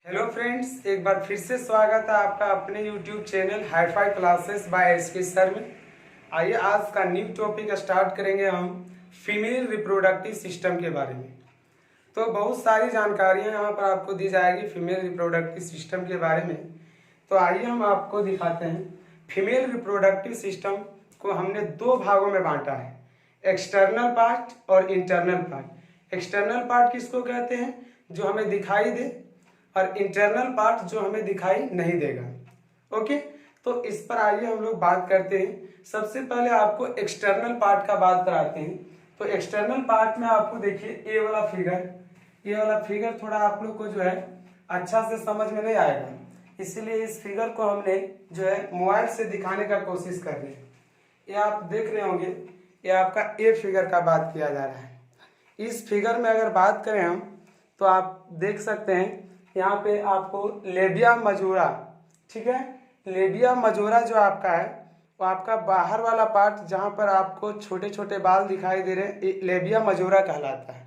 Hello friends, एक बार फिर से स्वागत है आपका अपने YouTube channel HiFi classes by SK sir में। आइए आज का न्यू टॉपिक स्टार्ट करेंगे हम फीमेल रिप्रोडक्टिव सिस्टम के बारे में। तो बहुत सारी जानकारियां यहाँ पर आपको दी जाएगी फीमेल रिप्रोडक्टिव सिस्टम के बारे में। तो आइए हम आपको दिखाते हैं। फीमेल रिप्रोडक्टिव सिस्टम को हमने दो भागों में बांटा है, एक्सटर्नल पार्ट और इंटरनल पार्ट। एक्सटर्नल पार्ट किसको कहते हैं? जो हमें दिखाई दे, और इंटरनल पार्ट जो हमें दिखाई नहीं देगा। ओके, तो इस पर आइए हम लोग बात करते हैं। सबसे पहले आपको एक्सटर्नल पार्ट का बात कराते हैं। तो एक्सटर्नल पार्ट में आपको देखिए ये वाला फिगर थोड़ा आप लोग को जो है अच्छा से समझ में नहीं आएगा, इसीलिए इस फिगर को हमने जो है मोबाइल से दिखाने का कोशिश कर रहे हैं। ये आप देख रहे होंगे, ये आपका ए फिगर का बात किया जा रहा है। इस फिगर में अगर बात करें हम, तो आप देख सकते हैं यहाँ पे आपको लेबिया मजूरा, ठीक है, लेबिया मजूरा जो आपका है वो आपका बाहर वाला पार्ट जहाँ पर आपको छोटे छोटे बाल दिखाई दे रहे हैं, ये लेबिया मजूरा कहलाता है।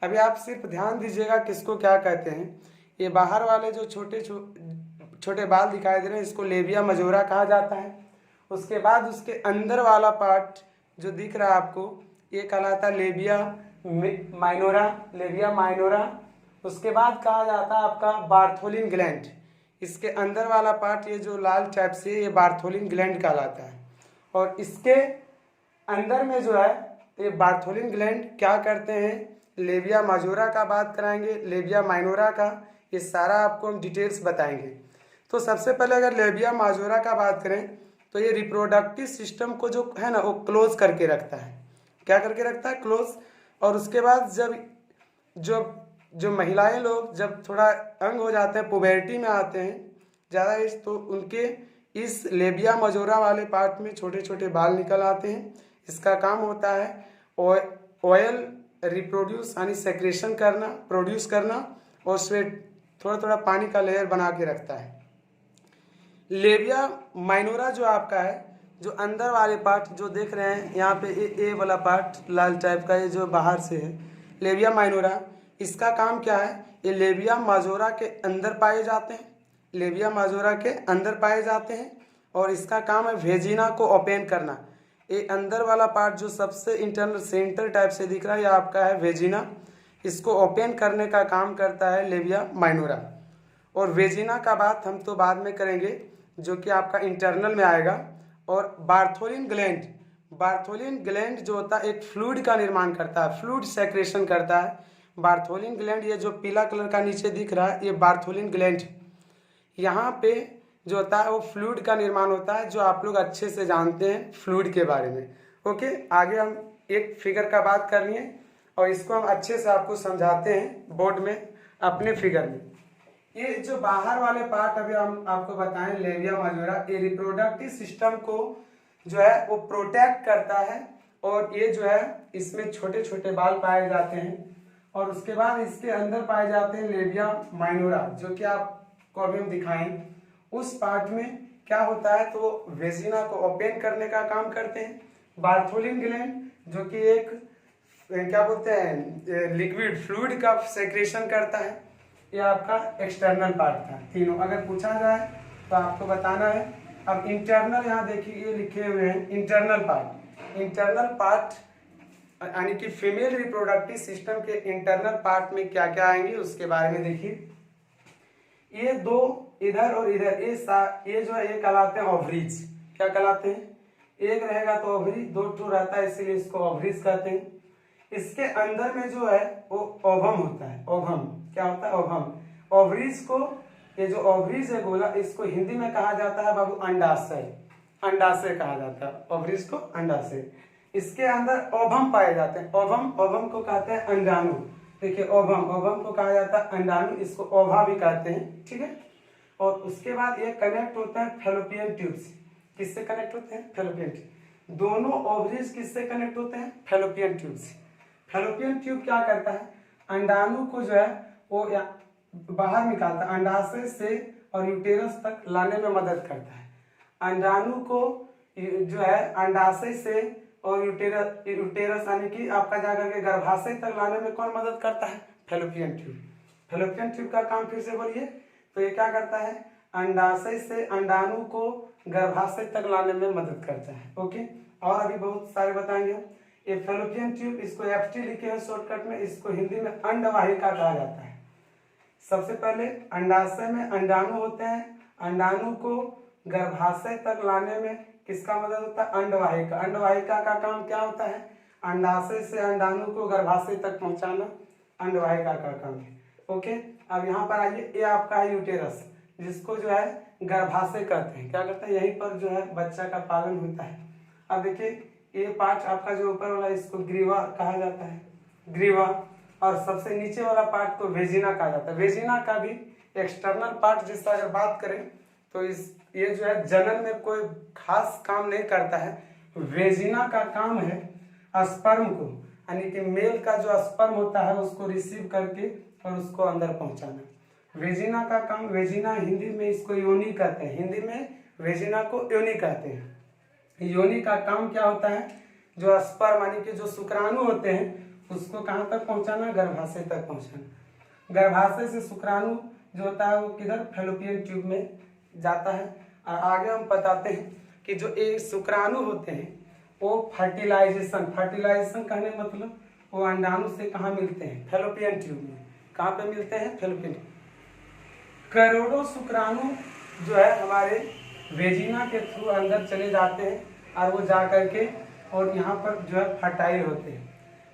अभी आप सिर्फ ध्यान दीजिएगा किसको क्या कहते हैं। ये बाहर वाले जो छोटे छोटे बाल दिखाई दे रहे हैं, इसको लेबिया मजूरा कहा जाता है। उसके बाद उसके अंदर वाला पार्ट जो दिख रहा है आपको, ये कहलाता है लेबिया माइनोरा। उसके बाद कहा जाता है आपका बार्थोलिन ग्लैंड। इसके अंदर वाला पार्ट ये जो लाल टाइप से, ये बार्थोलिन ग्लैंड कहलाता है। और इसके अंदर में जो है ये बार्थोलिन ग्लैंड क्या करते हैं, लेबिया माजोरा का बात कराएंगे, लेबिया माइनोरा का, ये सारा आपको हम डिटेल्स बताएंगे। तो सबसे पहले अगर लेबिया माजोरा का बात करें तो ये रिप्रोडक्टिव सिस्टम को जो है ना वो क्लोज करके रखता है। क्या करके रखता है? क्लोज। और उसके बाद जब जो महिलाएं लोग जब थोड़ा अंग हो जाते हैं, पुबर्टी में आते हैं ज़्यादा एज, तो उनके इस लेबिया मजोरा वाले पार्ट में छोटे छोटे बाल निकल आते हैं। इसका काम होता है ऑयल रिप्रोड्यूस यानी सेक्रेशन करना, प्रोड्यूस करना, और स्वेट थोड़ा थोड़ा पानी का लेयर बना के रखता है। लेबिया माइनोरा जो आपका है, जो अंदर वाले पार्ट जो देख रहे हैं यहाँ पे, ए वाला पार्ट लाल टाइप का, ये जो बाहर से है लेबिया माइनोरा, इसका काम क्या है? ये लेबिया माजोरा के अंदर पाए जाते हैं, लेबिया माजोरा के अंदर पाए जाते हैं। और इसका काम है वेजिना को ओपन करना। ये अंदर वाला पार्ट जो सबसे इंटरनल सेंटर टाइप से दिख रहा है, ये आपका है वेजिना। इसको ओपन करने का काम करता है लेबिया माइनोरा। और वेजिना का बात हम तो बाद में करेंगे, जो कि आपका इंटरनल में आएगा। और बार्थोलिन ग्लैंड जो होता है एक फ्लूइड का निर्माण करता है, फ्लूइड सेक्रेशन करता है। बार्थोलिन ग्लैंड, ये जो पीला कलर का नीचे दिख रहा है, ये बार्थोलिन ग्लैंड, यहाँ पे जो होता है वो फ्लूइड का निर्माण होता है, जो आप लोग अच्छे से जानते हैं फ्लूइड के बारे में। ओके, आगे हम एक फिगर का बात कर लिए और इसको हम अच्छे से आपको समझाते हैं बोर्ड में अपने फिगर में। ये जो बाहर वाले पार्ट अभी हम आपको बताएं, लेबिया माजोरा, ये रिप्रोडक्टिव सिस्टम को जो है वो प्रोटेक्ट करता है। और ये जो है इसमें छोटे छोटे बाल पाए जाते हैं। और उसके बाद इसके अंदर पाए जाते हैं लेबिया माइनोरा, जो कि आपको अभी हम दिखाएं। उस पार्ट में क्या होता है, तो वेजिना को ओपन करने का काम करते हैं। बार्थोलिन ग्लैंड जो कि एक क्या बोलते हैं लिक्विड फ्लूइड का सेक्रेशन करता है। ये आपका एक्सटर्नल पार्ट था। तीनों अगर पूछा जाए तो आपको बताना है। अब इंटरनल, यहाँ देखिए ये लिखे हुए हैं इंटरनल पार्ट यानी कि फीमेल रिप्रोडक्टिव सिस्टम के इंटरनल पार्ट में क्या क्या आएंगे उसके बारे में देखिए। ये दो इधर और इधर, ये जो है ये कहलाते हैं ओवरीज। क्या कहलाते हैं? एक रहेगा तो ओवरी, दो टू रहता है, इसीलिए इसको ओवरीज कहते हैं। इसके अंदर में जो है वो ओवम होता है। ओवम क्या होता है? ओवम। ओवरीज को, ये जो ओवरीज है बोला, इसको हिंदी में कहा जाता है बाबू अंडाशय। अंडाशय कहा जाता है ओवरीज को, अंडाशय। इसके अंदर ओवम पाए जाते हैं। ओवम को कहते हैं अंडाणु। देखिए ओवम को कहा जाता है अंडाणु, इसको ओवा भी कहते हैं, ठीक है। और उसके बाद ये कनेक्ट होता है फेलोपियन ट्यूब से। किससे कनेक्ट होते हैं? Fallopian tube. दोनों ओवरीज किससे कनेक्ट होते हैं? फेलोपियन ट्यूब से। फेलोपियन ट्यूब क्या करता है? अंडाणु को जो है वो बाहर निकालता है, अंडाशय से और यूटेरस तक लाने में मदद करता है। अंडाणु को जो है अंडाशय से और यूटेरस यानी कि आपका जाकर के गर्भाशय तक लाने में कौन मदद करता है? Fallopian tube. फेलोपियन ट्यूब का काम फिर से बोलिए। तो ये क्या करता है, अंडाशय से अंडाणु को गर्भाशय तक लाने में मदद करता है। ओके, और अभी बहुत सारे बताएंगे। ये फैलोपियन ट्यूब, इसको एफटी लिखे हैं शॉर्टकट में, इसको हिंदी में अंडवाहिका कहा जाता है। सबसे पहले अंडाशय में अंडाणु होते हैं, अंडाणु को गर्भाशय तक लाने में किसका मदद होता है, अंडवाहिका। अंडवाहिका का काम क्या होता है, अंडाशय से अंडाणु को गर्भाशय तक पहुंचाना अंडवाहिका का काम है। ओके, अब यहाँ पर आइए, ये आपका है यूटेरस, जिसको जो है गर्भाशय कहते हैं। क्या कहते हैं, यहीं पर जो है बच्चा का पालन होता है। अब देखिए, ये पार्ट आपका जो ऊपर वाला, इसको ग्रीवा कहा जाता है, ग्रीवा। और सबसे नीचे वाला पार्ट को वेजिना कहा जाता है। वेजिना का भी एक्सटर्नल पार्ट जिसका अगर बात करें तो ये जो है जनन में कोई खास काम नहीं करता है। वेजिना का काम है स्पर्म को, यानी कि मेल का जो स्पर्म होता है उसको रिसीव करके और उसको अंदर पहुंचाना। वेजिना का काम, वेजिना हिंदी में इसको योनि कहते हैं, हिंदी में वेजिना को योनि कहते हैं। योनि का काम क्या होता है, जो स्पर्म यानी कि जो शुक्राणु होते हैं उसको कहाँ तक पहुंचाना, गर्भाशय तक पहुंचाना। गर्भाशय से शुक्राणु जो होता है वो किधर, फैलोपियन ट्यूब में जाता है। और आगे हम बताते हैं कि जो एक शुक्राणु होते हैं वो फर्टिलाइजेशन कहने मतलब वो अंडाणु से कहाँ मिलते हैं, फैलोपियन ट्यूब में। कहाँ पे मिलते हैं, फैलोपियन। करोड़ों शुक्राणु जो है हमारे वेजिना के थ्रू अंदर चले जाते हैं और वो जा करके और यहाँ पर जो है फर्टाइल होते हैं।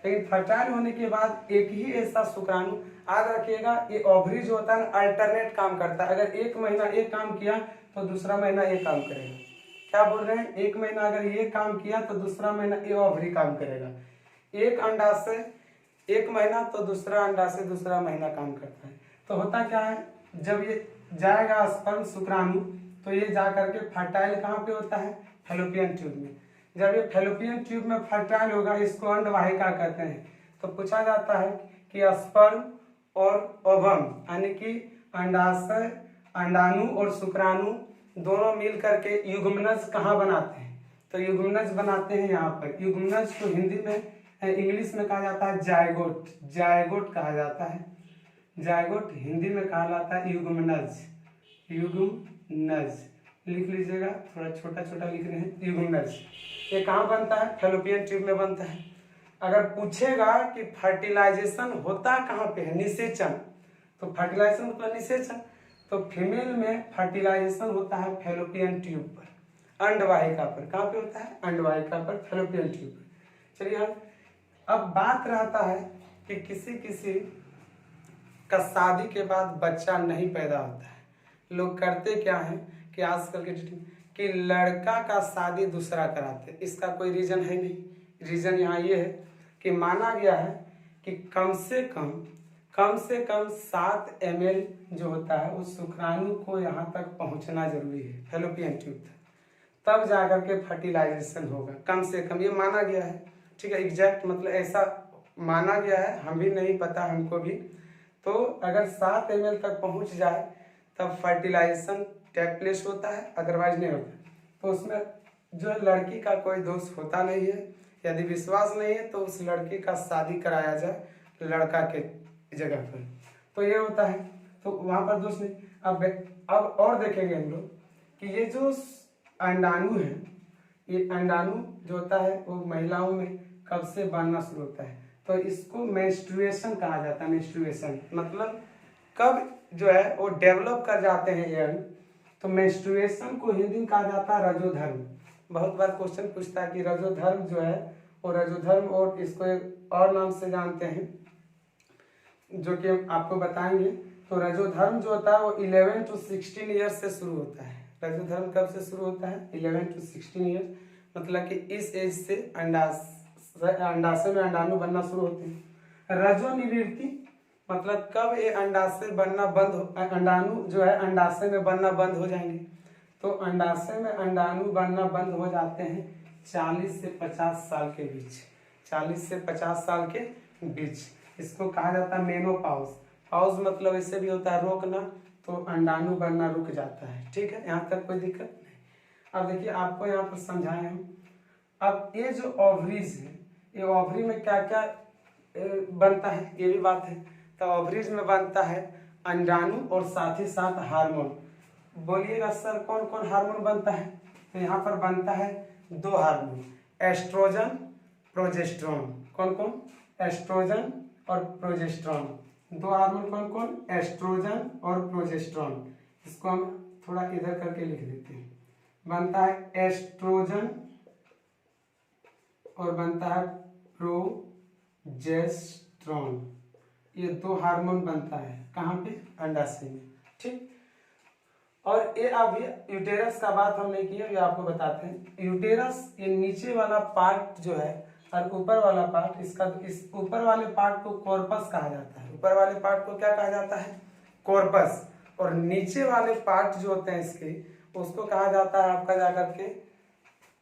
लेकिन फर्टाइल होने के बाद एक ही ऐसा शुक्राणु, याद रखिएगा, ये ओवरी जो होता है ना अल्टरनेट काम करता है। अगर एक महीना एक काम किया तो दूसरा महीना ये काम करेगा। क्या बोल रहे हैं, एक महीना अगर ये काम किया तो दूसरा महीना ये ओवरी काम करेगा। एक अंडा से एक महीना तो दूसरा अंडा से दूसरा महीना काम करता है। तो होता क्या है, जब ये जाएगा स्पर्म शुक्राणु तो ये जा करके फर्टाइल कहाँ पे होता है, फैलोपियन ट्यूब में। जब ये फैलोपियन ट्यूब में फर्टाइल होगा, इसको अंडवाहिका कहते हैं। तो पूछा जाता है कि स्पर्म और ओवम यानी कि अंडाशय, अंडाणु और शुक्राणु दोनों मिल करके युग्मनज कहाँ बनाते हैं, तो युग्मनज बनाते हैं यहाँ पर। युग्मनज को हिंदी में, इंग्लिश में कहा जाता है जायगोट, जायगोट कहा जाता है। जायगोट हिंदी में कहा जाता है युग्मनज, युग्मनज लिख लीजिएगा, थोड़ा छोटा छोटा लिख रहे हैं, युग्मनज। ये कहाँ बनता है, फैलोपियन ट्यूब में बनता है। अगर पूछेगा कि फर्टिलाइजेशन होता कहाँ पे है, निषेचन, तो फर्टिलाइजेशन मतलब निषेचन, तो फीमेल में फर्टिलाइजेशन होता है फैलोपियन ट्यूब पर, अंडवाहिका पर। कहाँ पे होता है, अंडवाहिका पर, फैलोपियन ट्यूब पर। चलिए अब बात रहता है कि किसी किसी का शादी के बाद बच्चा नहीं पैदा होता है। लोग करते क्या है कि आजकल के कि लड़का का शादी दूसरा कराते, इसका कोई रीजन है नहीं। रीजन यहाँ ये है कि माना गया है कि कम से कम 7 ml जो होता है उस शुक्राणु को यहाँ तक पहुँचना जरूरी है, फैलोपियन ट्यूब तक, तब जाकर के फर्टिलाइजेशन होगा। कम से कम ये माना गया है, ठीक है। एग्जैक्ट मतलब ऐसा माना गया है, हम भी नहीं पता हमको भी। तो अगर 7 ml तक पहुँच जाए तब फर्टिलाइजेशन टेक प्लेस होता है, अदरवाइज नहीं होता। तो उसमें जो लड़की का कोई दोष होता नहीं है। यदि विश्वास नहीं है तो उस लड़की का शादी कराया जाए लड़का के जगह पर, तो ये होता है। तो वहाँ पर दोष नहीं। अब और देखेंगे हम लोग कि ये जो अंडाणु है, ये अंडाणु जो होता है वो महिलाओं में कब से बनना शुरू होता है, तो इसको मेंस्ट्रुएशन कहा जाता है। मेंस्ट्रुएशन मतलब कब जो है वो डेवलप कर जाते हैं ये अंग, तो मेंस्ट्रुएशन को हिंदी में कहा जाता है रजोधर्म। बहुत बार क्वेश्चन पूछता है कि रजोधर्म जो है वो रजोधर्म, और इसको एक और नाम से जानते हैं जो कि हम आपको बताएंगे। तो रजोधर्म जो होता है वो 11 to 16 ईयर्स से शुरू होता है। रजोधर्म कब से शुरू होता है, 11 to 16 ईयर्स, मतलब कि इस एज से अंडाशय में अंडाणु बनना शुरू होते हैं। रजोनिवृत्ति मतलब कब ये अंडाशय बनना बंद हो, अंडाणु जो है अंडाशय में बनना बंद हो जाएंगे। तो अंडाशय में अंडाणु बनना बंद हो जाते हैं 40 से 50 साल के बीच, 40 से 50 साल के बीच। इसको कहा जाता है मेनोपॉज। पॉज मतलब ऐसे भी होता है रोकना, तो अंडाणु बनना रुक जाता है, ठीक है। यहाँ तक कोई दिक्कत नहीं। अब देखिए आपको यहाँ पर समझाए हम। अब ये जो ओवरीज है, ये ओवरी में क्या क्या बनता है ये भी बात है। तो ओवरीज में बनता है अंडाणु और साथ ही साथ हार्मोन। बोलिएगा सर कौन कौन हार्मोन बनता है? तो यहाँ पर बनता है 2 हार्मोन, एस्ट्रोजन, प्रोजेस्टेरोन। कौन कौन? एस्ट्रोजन और प्रोजेस्टेरोन। 2 हार्मोन कौन कौन? एस्ट्रोजन और प्रोजेस्टेरोन। इसको हम थोड़ा इधर करके लिख देते हैं। बनता है एस्ट्रोजन और बनता है प्रोजेस्टेरोन। ये 2 हार्मोन बनता है कहाँ पे? अंडाशय में। ठीक। और ये अभी यूटेरस का बात हम नहीं किया, ये आपको बताते हैं। यूटेरस ये नीचे वाला पार्ट जो है और ऊपर वाला पार्ट, इसका इस ऊपर वाले पार्ट को कॉर्पस कहा जाता है। ऊपर वाले पार्ट को क्या कहा जाता है? कॉर्पस। और नीचे वाले पार्ट जो होते हैं इसके, उसको कहा जाता है आपका जाकर के,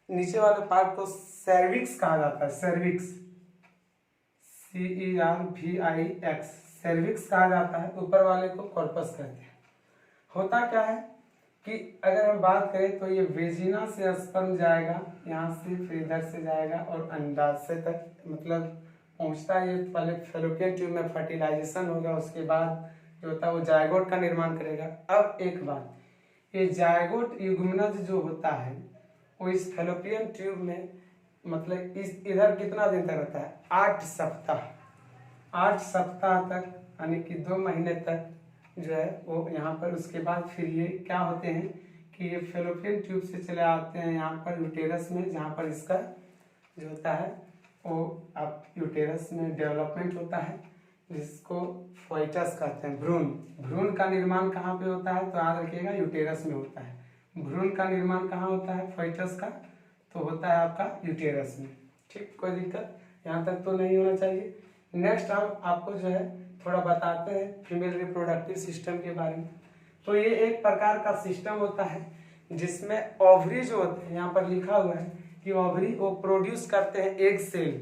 नीचे वाले पार्ट को सर्विक्स कहा जाता है। सर्विक्स, CERVIX, सर्विक्स कहा जाता है। ऊपर वाले को कॉर्पस कहते हैं। होता क्या है कि अगर हम बात करें तो ये वेजिना से स्पर्म जाएगा, यहाँ से फिर इधर से जाएगा और अंडाशय तक मतलब पहुँचता है। ये पहले फैलोपियन ट्यूब में फर्टिलाइजेशन होगा, उसके बाद जो होता है वो जायगोट का निर्माण करेगा। अब एक बात, ये जायगोट युग्मनज जो होता है वो इस फैलोपियन ट्यूब में मतलब इस इधर कितना दिन तक रहता है? 8 सप्ताह। 8 सप्ताह तक यानी कि 2 महीने तक जो है वो यहाँ पर। उसके बाद फिर ये क्या होते हैं कि ये फैलोपियन ट्यूब से चले आते हैं यहाँ पर यूटेरस में, जहाँ पर इसका जो होता है वो अब यूटेरस में डेवलपमेंट होता है, जिसको फोइटस कहते हैं। भ्रूण, भ्रूण का निर्माण कहाँ पे होता है? तो याद रखिएगा यूटेरस में होता है। भ्रूण का निर्माण कहाँ होता है? फोइटस का तो होता है आपका यूटेरस में। ठीक, कोई दिक्कत यहाँ तक तो नहीं होना चाहिए। नेक्स्ट हम आपको जो है थोड़ा बताते हैं फीमेल रिप्रोडक्टिव सिस्टम के बारे में। तो ये एक प्रकार का सिस्टम होता है जिसमें ओवरी जो होते हैं, यहाँ पर लिखा हुआ है कि ओवरी वो प्रोड्यूस करते हैं एग सेल।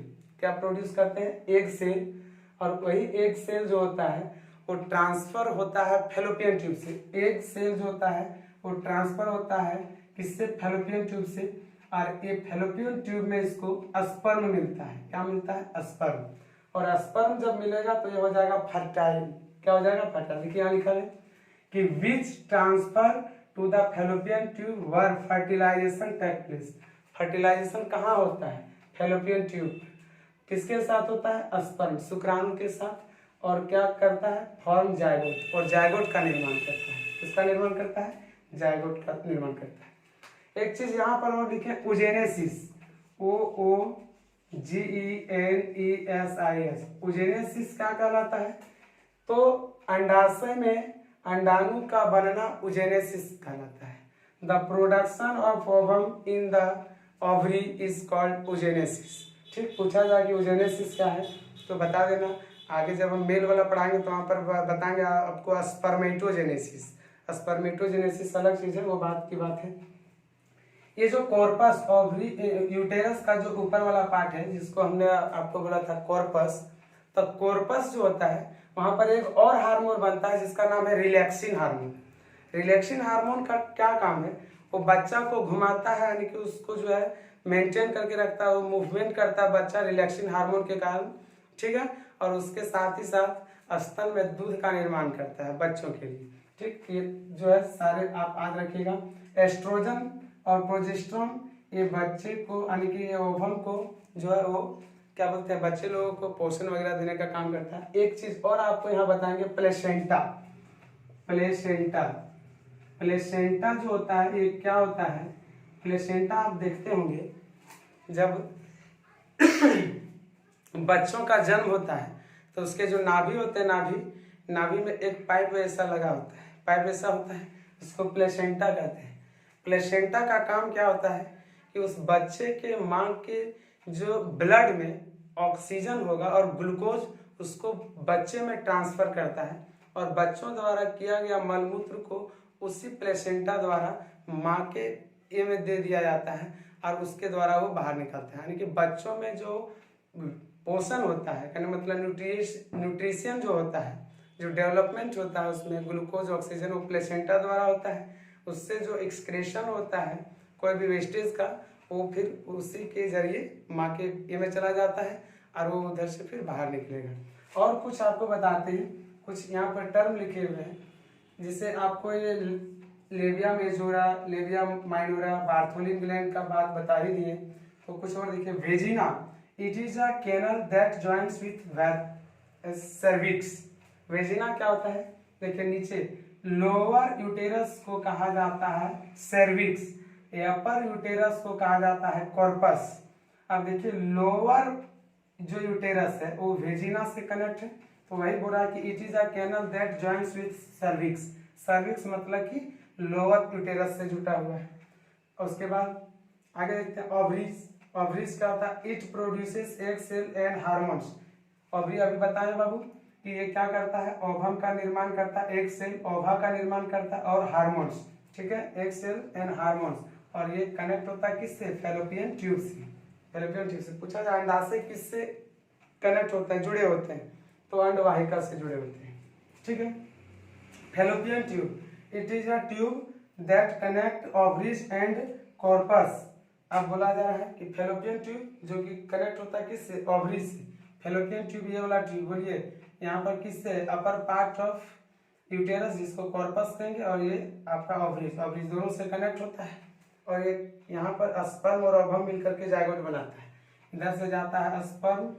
क्या प्रोड्यूस करते हैं? Egg cell. और वही एग सेल जो होता है वो ट्रांसफर होता है फैलोपियन ट्यूब से। एग सेल जो होता है वो ट्रांसफर होता है किससे? फैलोपियन ट्यूब से। और ये फैलोपियन ट्यूब में इसको स्पर्म मिलता है। क्या मिलता है? स्पर्म। और स्पर्म जब मिलेगा तो ये हो जाएगा फर्टाइल। क्या हो जाएगा? फर्टाइल। देखिए यहाँ लिखा है कि which transfer to the fallopian tube where fertilization take place. Fertilization कहाँ होता है? Fallopian tube. किसके साथ होता है? स्पर्म, शुक्राणु के साथ। और क्या करता है? फॉर्म जायगोट, और जायगोट का निर्माण करता है। किसका निर्माण करता है? जायगोट का निर्माण करता है। एक चीज यहाँ पर और लिखे, उजेनेसिस, OOGENESIS। उजेनेसिस क्या कहलाता है? तो अंडाशय में अंडाणु का बनना उजेनेसिस कहलाता है। The production of ovum in the ovary is called oogenesis. ठीक, पूछा जाए कि उजेनेसिस क्या है तो बता देना। आगे जब हम मेल वाला पढ़ाएंगे तो वहाँ पर बताएंगे आपको स्पर्मेटोजेनेसिस। स्पर्मेटोजेनेसिस अलग चीज है, वो बात की बात है। ये जो कॉर्पस ओवरी यूटेरस का जो ऊपर वाला पार्ट है, जिसको हमने आपको बोला था कॉर्पस, तो कॉर्पस जो होता है वहां पर एक और हार्मोन बनता है जिसका नाम है रिलैक्सिन हार्मोन। रिलैक्सिन हार्मोन का क्या काम है? वो बच्चा को घुमाता है, यानी कि उसको जो है मेंटेन करके रखता है, वो मूवमेंट करता है बच्चा रिलैक्सिन हार्मोन के कारण। ठीक है। और उसके साथ ही साथ स्तन में दूध का निर्माण करता है बच्चों के लिए। ठीक, ये जो है सारे आप याद रखिएगा। एस्ट्रोजन और प्रोजेस्टेरोन ये बच्चे को यानी कि ये ओवम को जो है वो क्या बोलते हैं, बच्चे लोगों को पोषण वगैरह देने का काम करता है। एक चीज और आपको यहाँ बताएंगे, प्लेसेंटा। प्लेसेंटा, प्लेसेंटा जो होता है ये क्या होता है? प्लेसेंटा आप देखते होंगे जब बच्चों का जन्म होता है तो उसके जो नाभि होते हैं, नाभि में एक पाइप ऐसा लगा होता है, पाइप ऐसा होता है, उसको प्लेसेंटा कहते हैं। प्लेसेंटा का काम क्या होता है कि उस बच्चे के मां के जो ब्लड में ऑक्सीजन होगा और ग्लूकोज उसको बच्चे में ट्रांसफर करता है, और बच्चों द्वारा किया गया मलमूत्र को उसी प्लेसेंटा द्वारा माँ के ये में दे दिया जाता है और उसके द्वारा वो बाहर निकलता है। यानी कि बच्चों में जो पोषण होता है, कहने मतलब न्यूट्रिशन जो होता है, जो डेवलपमेंट होता है उसमें ग्लूकोज ऑक्सीजन वो प्लेसेंटा द्वारा होता है। उससे जो एक्सक्रेशन होता है कोई भी वेस्टेज का, वो फिर उसी के जरिए माँ के ये में चला जाता है और वो उधर से फिर बाहर निकलेगा। और कुछ आपको बताते हैं, कुछ यहाँ पर टर्म लिखे हुए हैं, जिसे आपको ये labia majora, labia minora, Bartholin gland का बात बता ही दिए। तो कुछ और देखिए, vagina, it is a canal that joints with cervix. Vagina क्या होता है, देखिए नीचे, लोअर यूटेरस को कहा जाता है सर्विक्स, अपर यूटेरस को कहा जाता है कॉर्पस। अब देखिए लोअर जो यूटेरस है वो वेजिना से कनेक्ट है, तो वही बोल रहा है कि it is a canal that joints with cervix. Cervix मतलब कि लोअर यूटेरस से जुटा हुआ है। और उसके बाद आगे देखते हैं ओवरीज। ओवरीज क्या होता है, it produces egg cell and hormones. Ovary अभी बताया बाबू कि ये क्या करता है, ओवम का निर्माण करता है, एग सेल, ओवा का निर्माण करता है और हार्मोन्स, ठीक है, एग सेल एंड हार्मोन्स। और ये कनेक्ट होता है किससे, फैलोपियन ट्यूब से। फैलोपियन ट्यूब से पूछा जाए अंडाशय किससे कनेक्ट होते हैं, जुड़े होते हैं, तो अंडवाहिका से जुड़े होते हैं, ठीक है। Fallopian tube, it is a tube that connect ovaries and corpus. अब बोला जा रहा है कि फैलोपियन ट्यूब जो कि कनेक्ट होता है किससे, ओवरीज से। फैलोपियन ट्यूब ये वाला ट्यूब, बोलिए यहाँ पर किससे, अपर पार्ट ऑफ यूटेरस जिसको कॉर्पस कहेंगे, और ये आपका ओवरीज, ओवरीज दोनों से कनेक्ट होता है। और ये यहाँ पर स्पर्म और ओवम मिलकर के जायगोट बनाता है। इधर से जाता है स्पर्म,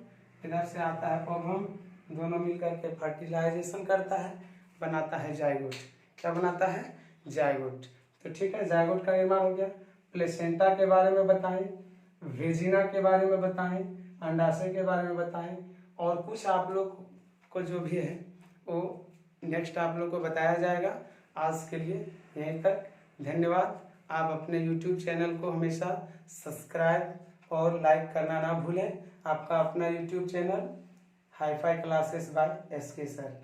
इधर से आता है ओवम, दोनों मिलकर के फर्टिलाइजेशन करता है, बनाता है जायगोट। क्या बनाता है, जायगोट। तो ठीक है, जायगोट का निर्माण हो गया। प्लेसेंटा के बारे में बताएं, वेजिना के बारे में बताएं, अंडाशय के बारे में बताएं, और कुछ आप लोग को जो भी है वो नेक्स्ट आप लोग को बताया जाएगा। आज के लिए यहीं तक, धन्यवाद। आप अपने YouTube चैनल को हमेशा सब्सक्राइब और लाइक करना ना भूलें। आपका अपना YouTube channel hi fi classes bye SK sir.